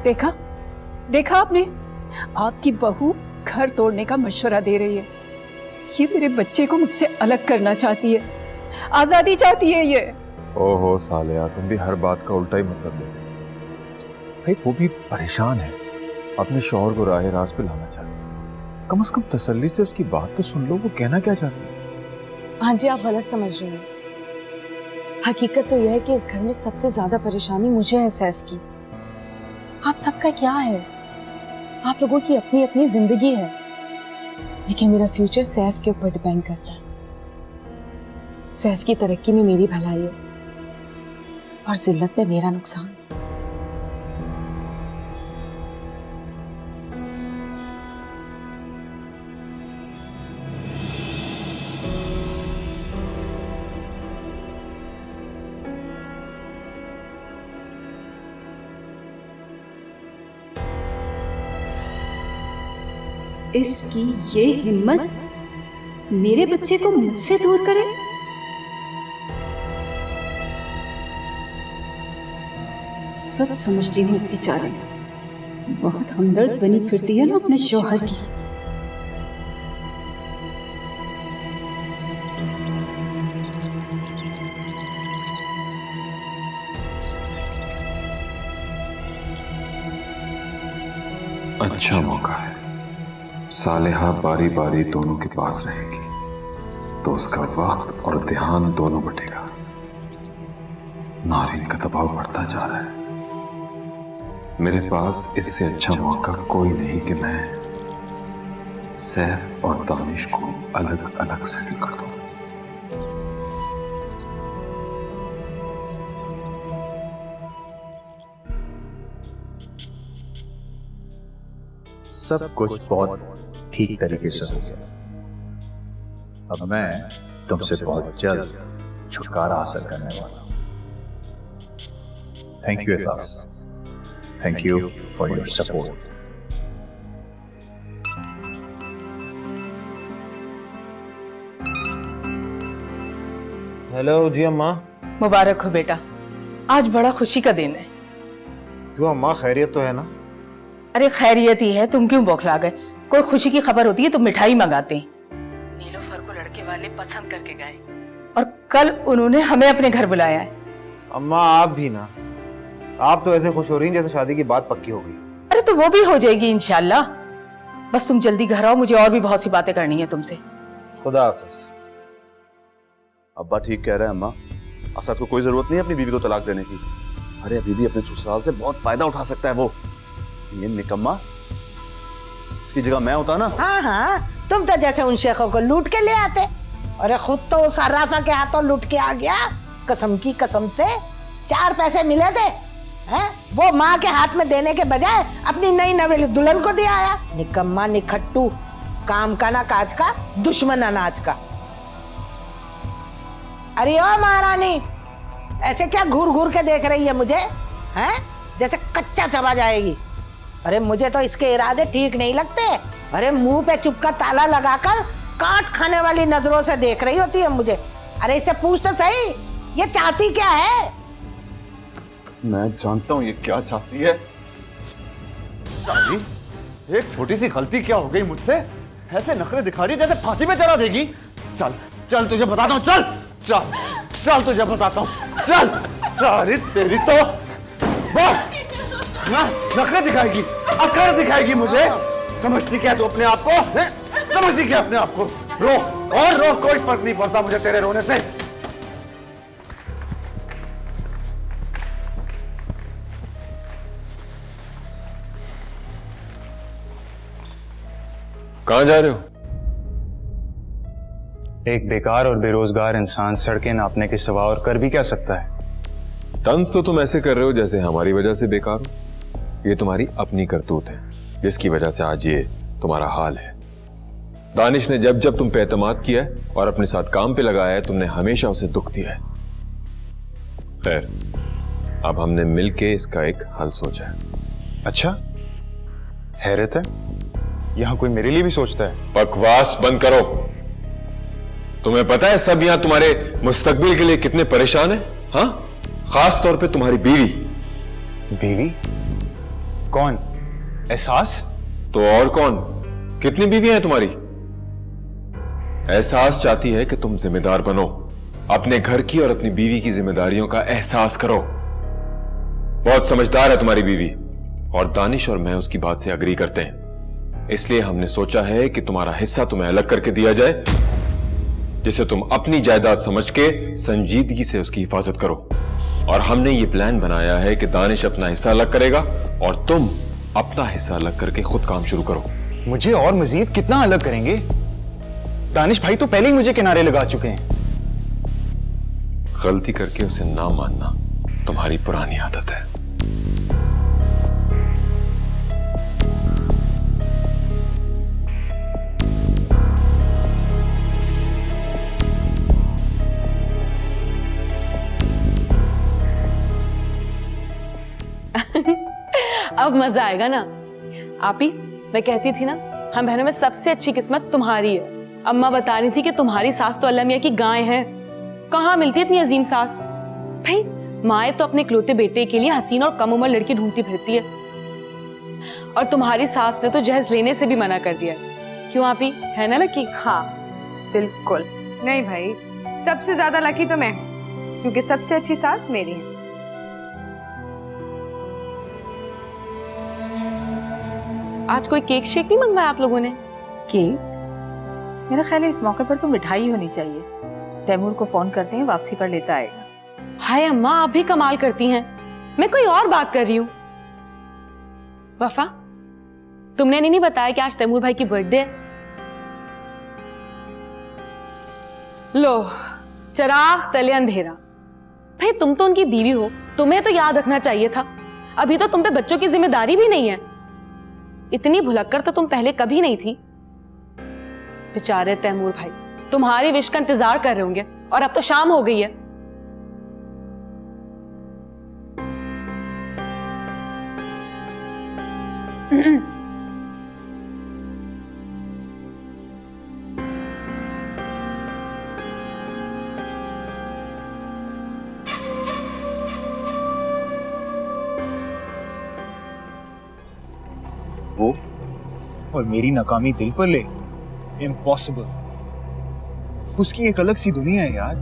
देखा देखा आपने, आपकी बहू घर तोड़ने का मशवरा दे रही है। ये मेरे बच्चे को मुझसे अलग करना चाहती है, आजादी चाहती है ये। ओहो सालिया, तुम भी हर बात का उल्टा ही मतलब देते हो। भाई वो भी परेशान है, अपने शौहर को राह रास्त पे लाना चाहती है। कम से कम तसल्ली से उसकी बात तो सुन लो, वो कहना क्या चाहती है। हाँ जी, आप गलत समझ रहे हैं। हकीकत तो यह है कि इस घर में सबसे ज्यादा परेशानी मुझे है सैफ की। आप सबका क्या है, आप लोगों की अपनी अपनी जिंदगी है, लेकिन मेरा फ्यूचर सैफ के ऊपर डिपेंड करता है। सैफ की तरक्की में मेरी भलाई है और जिल्लत में मेरा नुकसान। इसकी ये हिम्मत मेरे बच्चे को मुझसे दूर करे। सब समझती हूँ इसकी चालें, बहुत हमदर्द बनी फिरती है ना अपने शौहर की। अच्छा मौका है, सालेहा बारी बारी दोनों के पास रहेगी तो उसका वक्त और ध्यान दोनों बटेगा। नारिन का दबाव बढ़ता जा रहा है, मेरे पास इससे अच्छा मौका कोई नहीं कि मैं सैफ और दानिश को अलग अलग सेटल कर दूं। सब कुछ बहुत ठीक तरीके से हो गया। अब मैं तुमसे बहुत जल्द छुटकारा हासिल करने वाला हूं। Thank you Ehsaas, thank you for your support. Hello जी अम्मा। मुबारक हो बेटा, आज बड़ा खुशी का दिन है। क्यों अम्मा, खैरियत तो है ना? अरे खैरियत ही है, तुम क्यों बौखला गए? कोई खुशी की खबर होती है तो मिठाई मंगाते हैं। नीलोफर को लड़के वाले पसंद करके गए और कल उन्होंने हमें अपने घर बुलाया है। अम्मा आप भी ना, आप तो ऐसे खुश हो रही हैं जैसे शादी की बात पक्की हो गई। अरे तो वो भी हो जाएगी इंशाल्लाह। बस तुम जल्दी घर आओ, मुझे और भी बहुत सी बातें करनी है तुमसे। खुदा हाफिज। अब्बा ठीक कह रहे हैं अम्मा, असद को कोई जरूरत नहीं है अपनी बीवी को तलाक देने की। अरे बीवी अपने ससुराल से बहुत फायदा उठा सकता है वो। ये निकम्मा, इसकी जगह मैं होता ना। हाँ हाँ, तुम तो जैसे उन शेखों को लूट के ले आते। अरे खुद तो उस अर्राफा के हाथों लूट के आ गया। कसम की कसम से 4 पैसे मिले थे, हैं? वो माँ के हाथ में देने के बजाय अपनी नई नवेली दुल्हन को दे आया। निकम्मा निखट्टू, काम का ना काज का, दुश्मन अनाज का। अरे ओ महारानी, ऐसे क्या घूर घूर के देख रही है मुझे, हैं? जैसे कच्चा चबा जाएगी। अरे मुझे तो इसके इरादे ठीक नहीं लगते। अरे मुंह पे चुपका ताला लगाकर काट खाने वाली नजरों से देख रही होती है मुझे। अरे इसे पूछ तो सही, ये चाहती क्या है? मैं जानता हूँ ये क्या चाहती है। एक छोटी सी गलती क्या हो गई मुझसे? ऐसे नखरे दिखा रही जैसे फांसी पे चढ़ा देगी। चल चल तुझे बताता हूँ, चल चल चल तुझे बताता हूँ, चल। सारी तेरी तो ना नखरे दिखाएगी, अकड़ दिखाएगी मुझे। समझती क्या तू अपने आप को? समझती क्या अपने आप को? रो और रो, कोई फर्क नहीं पड़ता मुझे तेरे रोने से। कहां जा रहे हो? एक बेकार और बेरोजगार इंसान सड़कें नापने के सिवा और कर भी क्या सकता है? तंज तो तुम ऐसे कर रहे हो जैसे हमारी वजह से बेकार हो। ये तुम्हारी अपनी करतूत है जिसकी वजह से आज ये तुम्हारा हाल है। दानिश ने जब जब तुम पे एतमाद किया है और अपने साथ काम पे लगाया है, तुमने हमेशा उसे दुख दिया है। खैर, अब हमने मिलके इसका एक हल सोचा है। अच्छा, हैरत है, यहां कोई मेरे लिए भी सोचता है। बकवास बंद करो। तुम्हें पता है सब यहां तुम्हारे मुस्तकबिल के लिए कितने परेशान हैं? हाँ, खास तौर पे तुम्हारी बीवी। बीवी? कौन? एहसास? तो और कौन? कितनी बीवियां हैं तुम्हारी? एहसास चाहती है कि तुम जिम्मेदार बनो, अपने घर की और अपनी बीवी की जिम्मेदारियों का एहसास करो। बहुत समझदार है तुम्हारी बीवी, और दानिश और मैं उसकी बात से अग्री करते हैं। इसलिए हमने सोचा है कि तुम्हारा हिस्सा तुम्हें अलग करके दिया जाए, जिसे तुम अपनी जायदाद समझ के संजीदगी से उसकी हिफाजत करो। और हमने ये प्लान बनाया है कि दानिश अपना हिस्सा अलग करेगा और तुम अपना हिस्सा अलग करके खुद काम शुरू करो। मुझे और मजीद कितना अलग करेंगे? दानिश भाई तो पहले ही मुझे किनारे लगा चुके हैं। गलती करके उसे ना मानना तुम्हारी पुरानी आदत है। अब मजा आएगा ना। आप ही, मैं कहती थी ना, हम बहनों में सबसे अच्छी किस्मत तुम्हारी है। अम्मा बता रही थी कि तुम्हारी सास तो अल्लाह मियां की गाय है। कहाँ मिलती है इतनी अजीम सास? भाई माए तो अपने इकलौते बेटे के लिए हसीन और कम उम्र लड़की ढूंढती फिरती है, और तुम्हारी सास ने तो जहेज लेने से भी मना कर दिया। क्यों आप ही, है ना लकी? हाँ बिल्कुल। नहीं भाई, सबसे ज्यादा लकी तो मैं, क्योंकि सबसे अच्छी सास मेरी है। आज कोई केक शेक नहीं मंगवाया आप लोगों ने? केक? मेरा ख्याल है इस मौके पर तो मिठाई होनी चाहिए। तैमूर को फोन करते हैं, वापसी पर लेता आएगा। हाय अम्मा, आप भी कमाल करती हैं। मैं कोई और बात कर रही हूँ। वफा, तुमने नहीं बताया कि आज तैमूर भाई की बर्थडे है? लो, चिराग तले अंधेरा। भाई तुम तो उनकी बीवी हो, तुम्हें तो याद रखना चाहिए था। अभी तो तुम पे बच्चों की जिम्मेदारी भी नहीं है। इतनी भुलक्कड़ तो तुम पहले कभी नहीं थी। बेचारे तैमूर भाई तुम्हारी विश का इंतजार कर रहे होंगे, और अब तो शाम हो गई है। वो और मेरी नाकामी दिल पर ले? इम्पॉसिबल। उसकी एक अलग सी दुनिया है यार,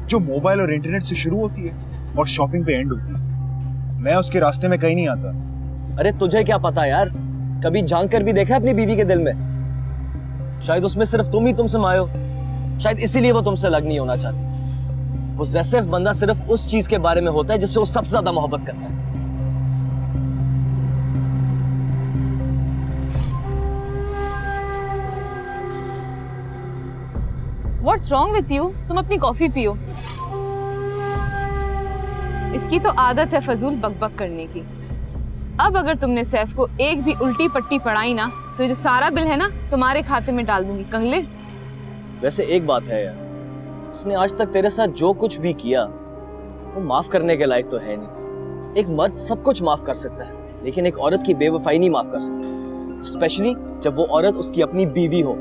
जो मोबाइल और इंटरनेट से शुरू होती है और शॉपिंग पे एंड होती है। मैं उसके रास्ते में कहीं नहीं आता। अरे तुझे क्या पता यार, कभी झांक कर भी देखा अपनी बीवी के दिल में? शायद उसमें सिर्फ तुम ही तुम समाये हो, शायद इसीलिए वो तुमसे अलग नहीं होना चाहती। पोजेसिव बंदा सिर्फ उस चीज के बारे में होता है जिससे वो सबसे ज्यादा मोहब्बत करता है। What's wrong with you? तुम अपनी कॉफी पियो। इसकी तो आदत है फजूल बकबक करने की। अब अगर तुमने सैफ को एक भी उल्टी पट्टी पढ़ाई ना, तो ये जो सारा बिल है ना तुम्हारे खाते में डाल दूंगी, कंगले। वैसे एक बात है यार, उसने आज तक तेरे साथ जो कुछ भी किया वो माफ करने के लायक तो है नहीं। एक मर्द सब कुछ माफ कर सकता है, लेकिन एक औरत की बेवफाई नहीं माफ कर सकता, स्पेशली जब वो औरत उसकी अपनी बीवी हो।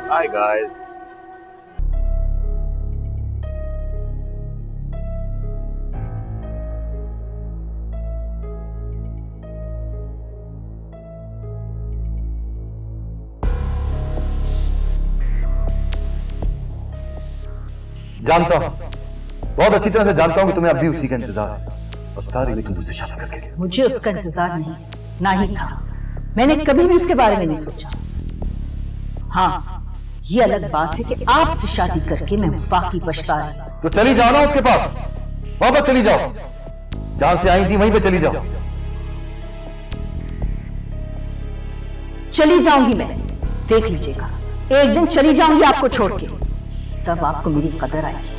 Hi guys. जानता हूँ, बहुत अच्छी तरह से जानता हूँ कि तुम्हें अब भी उसी का इंतजार है। पछता रही हो तुम उससे शादी करके। मुझे उसका इंतजार नहीं, ना ही था। मैंने कभी भी उसके बारे में नहीं सोचा। हाँ, ये अलग बात है कि आपसे शादी करके मैं वाकई पछता रही। तो चली जाओ ना उसके पास, वापस चली जाओ, जहां से आई थी वहीं पे चली जाओ। चली जाऊंगी मैं, देख लीजिएगा, एक दिन चली जाऊंगी आपको छोड़ के, तब आपको मेरी कदर आएगी।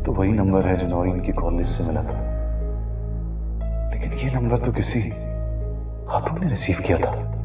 तो वही नंबर है जो नौरीन की कॉल लिस्ट से मिला था, लेकिन ये नंबर तो किसी खातून ने रिसीव किया था।